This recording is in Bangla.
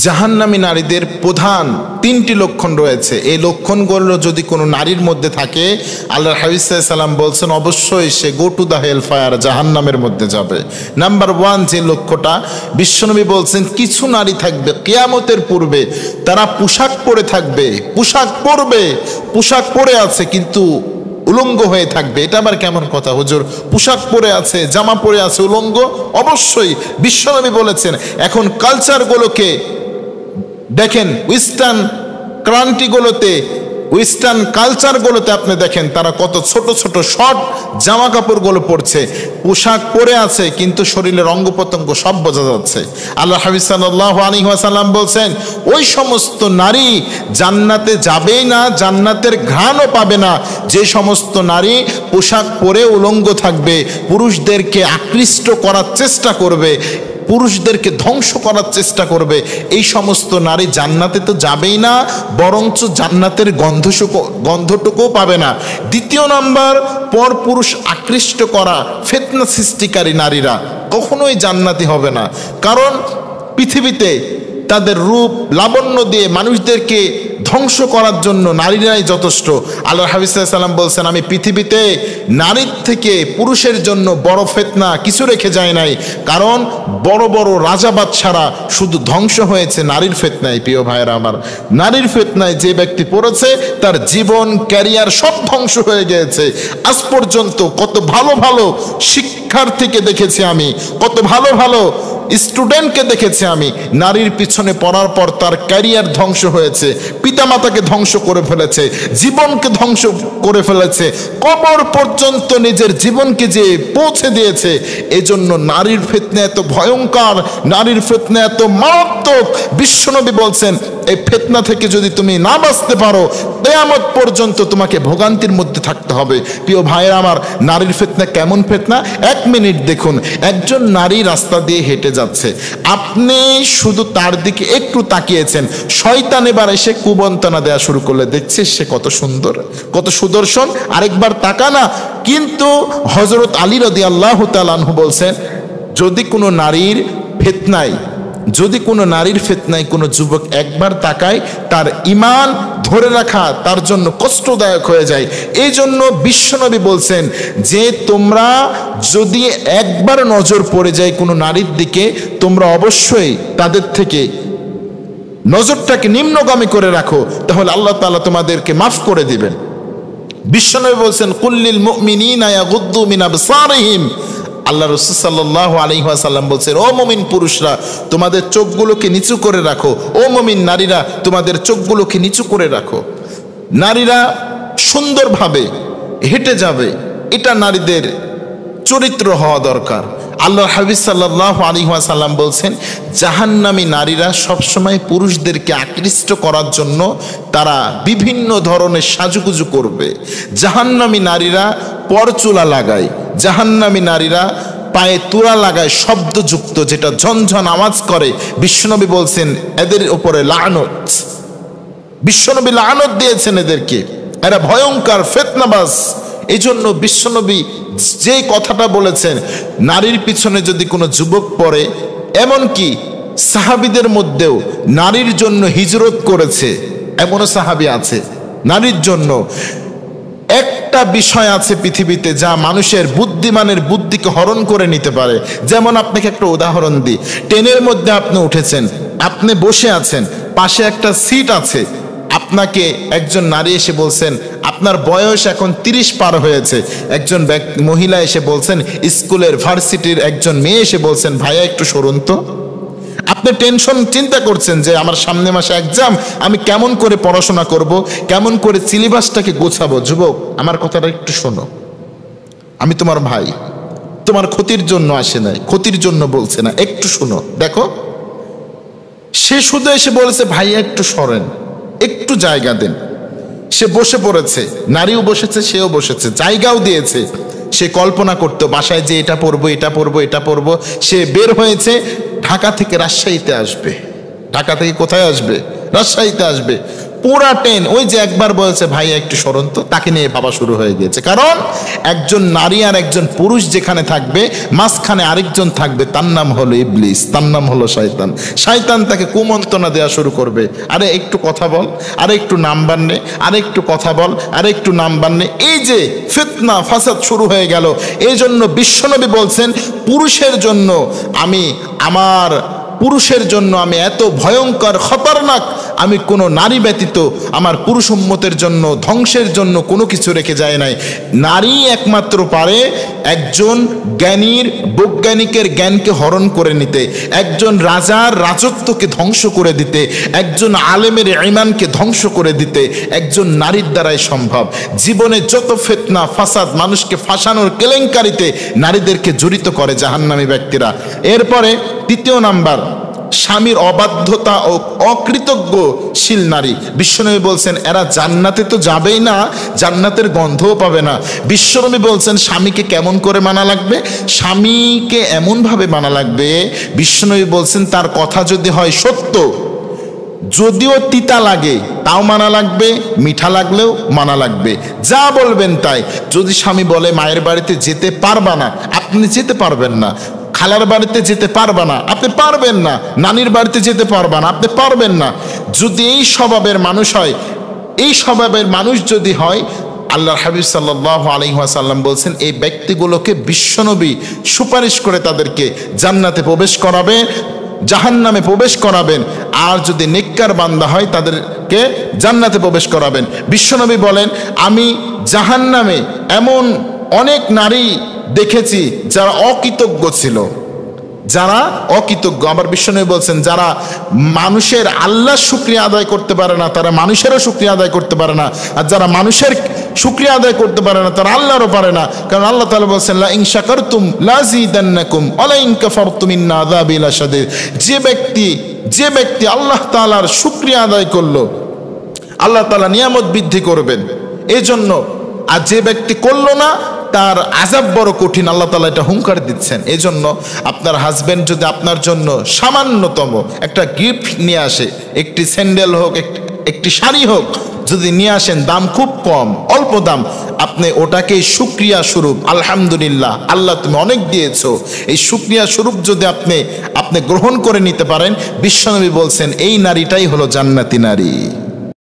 জাহান্নামী নারীদের প্রধান তিনটি লক্ষণ রয়েছে। এই লক্ষণগুলো যদি কোনো নারীর মধ্যে থাকে, আল্লাহর হাবিব সাল্লাল্লাহু আলাইহি ওয়াসাল্লাম বলছেন অবশ্যই সে go to the hell fire, জাহান্নামের মধ্যে যাবে। নাম্বার ওয়ান যে লক্ষ্যটা, বিশ্বনবী বলছেন কিছু নারী থাকবে কিয়ামতের পূর্বে, তারা পোশাক পরে থাকবে, পোশাক পরে আছে কিন্তু উলঙ্গ হয়ে থাকবে। এটা আবার কেমন কথা হুজুর, পোশাক পরে আছে, জামা পরে আছে, উলঙ্গ? অবশ্যই বিশ্বনবী বলেছেন। এখন কালচারগুলোকে দেখেন, ওয়েস্টার্ন ক্রান্তিগুলোতে, ওয়েস্টার্ন কালচারগুলোতে আপনি দেখেন তারা কত ছোট ছোট শর্ট জামা কাপড়গুলো পরছে, পোশাক পরে আছে কিন্তু শরীরের অঙ্গ প্রত্যঙ্গ সব বোঝা যাচ্ছে। আল্লাহ হাবিব সাল্লাল্লাহু আলাইহি ওয়াসাল্লাম বলছেন ওই সমস্ত নারী জান্নাতে যাবেই না, জান্নাতের ঘ্রাণও পাবে না যে সমস্ত নারী পোশাক পরে উলঙ্গ থাকবে, পুরুষদেরকে আকৃষ্ট করার চেষ্টা করবে, পুরুষদেরকে ধ্বংস করার চেষ্টা করবে। এই সমস্ত নারী জান্নাতে তো যাবেই না, বরঞ্চ জান্নাতের গন্ধটুকুও পাবে না। দ্বিতীয় নাম্বার, পর পুরুষ আকৃষ্ট করা ফিতনা সৃষ্টিকারী নারীরা কখনোই জান্নাতি হবে না। কারণ পৃথিবীতে তাদের রূপ লাবণ্য দিয়ে মানুষদেরকে ধ্বংস করার জন্য নারীরাই যথেষ্ট। আল্লাহর হাবিব সাল্লাল্লাহু আলাইহি ওয়াসাল্লাম বলছেন আমি পৃথিবীতে নারীর থেকে পুরুষের জন্য বড় ফিতনা কিছু রেখে যায় নাই। কারণ বড় বড় রাজা বাদশারা শুধু ধ্বংস হয়েছে নারীর ফিতনায়। প্রিয় ভাইয়েরা আমার, নারীর ফিতনায় যে ব্যক্তি পড়েছে তার জীবন ক্যারিয়ার সব ধ্বংস হয়ে গিয়েছে। আজ পর্যন্ত কত ভালো ভালো শিক্ষার্থীকে দেখেছি আমি, কত ভালো ভালো স্টুডেন্টকে দেখেছি আমি, নারীর পিছনে পড়ার পর তার ক্যারিয়ার ধ্বংস হয়েছে, পিতামাতাকে ধ্বংস করে ফেলেছে, জীবনকে ধ্বংস করে ফেলেছে, কবর পর্যন্ত নিজের জীবনকে যে পৌঁছে দিয়েছে। এজন্য নারীর ফিতনা এত ভয়ঙ্কর, নারীর ফিতনা এত মারাত্মক। বিশ্বনবী বলছেন এই ফিতনা থেকে যদি তুমি না বাঁচতে পারো কিয়ামত পর্যন্ত তোমাকে ভোগান্তির মধ্যে থাকতে হবে। প্রিয় ভাইয়েরা আমার, নারীর ফিতনা কেমন ফিতনা? 1 মিনিট দেখুন, একজন নারী রাস্তা দিয়ে হেঁটে যাচ্ছে, আপনি শুধু তার দিকে একটু তাকিয়েছেন, শয়তান এবার এসে কুবন্তনা দেওয়া শুরু করলে, দেখছিস সে কত সুন্দর, কত সুদর্শন, আরেকবার তাকা না। কিন্তু হযরত আলী রাদিয়াল্লাহু তাআলা আনহু বলছেন যদি কোনো নারীর ফিতনায় কোনো যুবক একবার তাকায়, তার ঈমান ধরে রাখা তার জন্য কষ্টদায়ক হয়ে যায়। এই জন্য বিশ্বনবী বলছেন যে তোমরা যদি একবার নজর পড়ে যায় কোনো নারীর দিকে, তোমরা অবশ্যই তাদের থেকে নজরটাকে নিম্নগামী করে রাখো, তাহলে আল্লাহ তাআলা তোমাদেরকে মাফ করে দিবেন। বিশ্বনবী বলছেন কুল্লিল মুমিনিনা ইয়াগুদ্দু মিন আবসারিহিম। আল্লাহ রাসূল সাল্লাল্লাহু আলাইহি ওয়াসাল্লাম বলছেন ও মুমিন পুরুষরা তোমাদের চোখগুলোকে নিচু করে রাখো, ও মুমিন নারীরা তোমাদের চোখগুলোকে নিচু করে রাখো। নারীরা সুন্দরভাবে হেঁটে যাবে, এটা নারীদের চরিত্র হওয়া দরকার। আল্লাহর হাবিব সাল্লাল্লাহু আলাইহি ওয়াসাল্লাম বলছেন জাহান্নামী নারীরা সবসময় পুরুষদেরকে আকৃষ্ট করার জন্য তারা বিভিন্ন ধরনের সাজুগুজু করবে। জাহান্নামী নারীরা পরচুলা লাগায়, জাহান্নামী নারীরা পায়ে তুলা লাগায় শব্দযুক্ত, যেটা ঝনঝন আওয়াজ করে। বিশ্বনবী বলছেন এদের উপরে লানত, বিশ্বনবী লানত দিয়েছেন এদেরকে, এরা ভয়ঙ্কর ফিতনাবাজ। এই জন্য বিশ্বনবী যে কথাটা বলেছেন, নারীর পিছনে যদি কোনো যুবক পড়ে, এমনকি সাহাবীদের মধ্যেও নারীর জন্য হিজরত করেছে এমনও সাহাবী আছে নারীর জন্য। একটা বিষয় আছে পৃথিবীতে যা মানুষের বুদ্ধিমানের বুদ্ধিকে হরণ করে নিতে পারে। যেমন আপনাকে একটা উদাহরণ দিই, ট্রেনের মধ্যে আপনি উঠেছেন, আপনি বসে আছেন, পাশে একটা সিট আছে, আপনাকে একজন নারী এসে বলছেন আপনার বয়স এখন 30 পার হয়েছে, একজন মহিলা এসে বলছেন, স্কুলের ভার্সিটির একজন মেয়ে এসে বলছেন ভাইয়া একটু সরুন তো। আপনি চিন্তা করছেন যে আমার সামনে মাসে এক্সাম, আমি কেমন করে পড়াশোনা করব, কেমন করে সিলেবাসটাকে গোছাবো। যুবক আমার কথাটা একটু শোনো, আমি তোমার ভাই, তোমার ক্ষতির জন্য আসে নাই, ক্ষতির জন্য বলছে না, একটু শোনো। দেখো সে শুধু এসে বলেছে ভাইয়া একটু সরেন, একটু জায়গা দেন। সে বসে পড়েছে, নারীও বসেছে, সেও বসেছে, জায়গাও দিয়েছে। সে কল্পনা করতো বাসায় যে এটা পড়বো, এটা পড়বো, এটা পড়বো। সে বের হয়েছে, ঢাকা থেকে রাজশাহীতে আসবে, ঢাকা থেকে কোথায় আসবে? রাজশাহীতে আসবে। পুরা টেন। ওই যে একবার বলছে ভাই একটু সরণ তো, তাকে নিয়ে ভাবা শুরু হয়ে গিয়েছে। কারণ একজন নারী আর একজন পুরুষ যেখানে থাকবে, মাঝখানে আরেকজন থাকবে, তার নাম হলো ইবলিস, তার নাম হলো শয়তান। শয়তান তাকে কুমন্ত্রণা দেওয়া শুরু করবে, আরে একটু কথা বল, আরে একটু নাম্বার নে, আরে একটু কথা বল, আরে একটু নাম্বার নে। এই যে ফিতনা ফাসাদ শুরু হয়ে গেল। এই জন্য বিশ্বনবী বলছেন পুরুষের জন্য আমি এত ভয়ঙ্কর খতরনাক, আমি কোনো নারী ব্যতীত আমার পুরুষ উম্মতের জন্য ধ্বংসের জন্য কোনো কিছু রেখে যায় নাই। নারী একমাত্র পারে একজন জ্ঞানীর বৈজ্ঞানিকের জ্ঞানকে হরণ করে নিতে, একজন রাজার রাজত্বকে ধ্বংস করে দিতে, একজন আলেমের ঈমানকে ধ্বংস করে দিতে একজন নারীর দ্বারাই সম্ভব। জীবনে যত ফিতনা ফাসাদ, মানুষকে ফাঁসানোর কেলেঙ্কারিতে নারীদেরকে জড়িত করে জাহান্নামী ব্যক্তিরা। এরপরে তৃতীয় নাম্বার, স্বামীর অবাধ্যতা ও অকৃতজ্ঞশীল নারী। বিশ্বনবী বলছেন এরা জান্নাতে তো যাবেই না, জান্নাতের গন্ধও পাবে না। বিশ্বনবী বলছেন স্বামীকে কেমন করে মানা লাগবে? স্বামীকে এমনভাবে মানা লাগবে, বিশ্বনবী বলছেন তার কথা যদি হয় সত্য, যদিও তিতা লাগে তাও মানা লাগবে, মিঠা লাগলেও মানা লাগবে, যা বলবেন তাই। যদি স্বামী বলে মায়ের বাড়িতে যেতে পারবা না, আপনি যেতে পারবেন না। খালার বাড়িতে যেতে পারবা না, আপনি পারবেন না। নানির বাড়িতে যেতে পারবা না, আপনি পারবেন না। যদি এই স্বভাবের মানুষ হয়, এই স্বভাবের মানুষ যদি হয়, আল্লাহর হাবিব সাল্লাল্লাহু আলাইহি ওয়াসাল্লাম বলছেন এই ব্যক্তিগুলোকে বিশ্বনবী সুপারিশ করে তাদেরকে জান্নাতে প্রবেশ করাবে, জাহান্নামে প্রবেশ করাবেন। আর যদি নেককার বান্দা হয় তাদেরকে জান্নাতে প্রবেশ করাবেন। বিশ্বনবী বলেন আমি জাহান্নামে এমন অনেক নারী দেখেছি যারা অকৃতজ্ঞ ছিল, যারা অকৃতজ্ঞ। আবার বিশ্বনবী বলছেন যারা মানুষের আল্লাহর শুকরিয়া আদায় করতে পারে না, তারা মানুষেরও শুকরিয়া আদায় করতে পারে না। আর যারা মানুষের শুকরিয়া আদায় করতে পারে না, তারা আল্লাহরও পারে না। কারণ আল্লাহ তাআলা বলছেন লা ইন শাকারতুম লাযিদান্নাকুম ওয়া লা ইন কাফারতুম ইন্না আযাবি লাশাদীদ। যে ব্যক্তি আল্লাহ তাআলার শুকরিয়া আদায় করলো, আল্লাহ তাআলা নিয়ামত বৃদ্ধি করবেন এই জন্য। আর যে ব্যক্তি করলো না, তার আযাব বড় কঠিন, আল্লাহ তাআলা এটা হুঙ্কার দিচ্ছেন। এই জন্য আপনার হাজবেন্ড যদি আপনার জন্য সামান্যতম একটা গিফট নিয়ে আসে, একটি স্যান্ডেল হোক, একটি শাড়ি হোক, যদি নিয়ে আসেন, দাম খুব কম, অল্প দাম, আপনি ওটাকে শুকরিয়া স্বরূপ আলহামদুলিল্লাহ আল্লাহ তুমি অনেক দিয়েছো, এই শুকরিয়া স্বরূপ যদি আপনি গ্রহণ করে নিতে পারেন, বিশ্বনবী বলছেন এই নারীটাই হলো জান্নাতি নারী।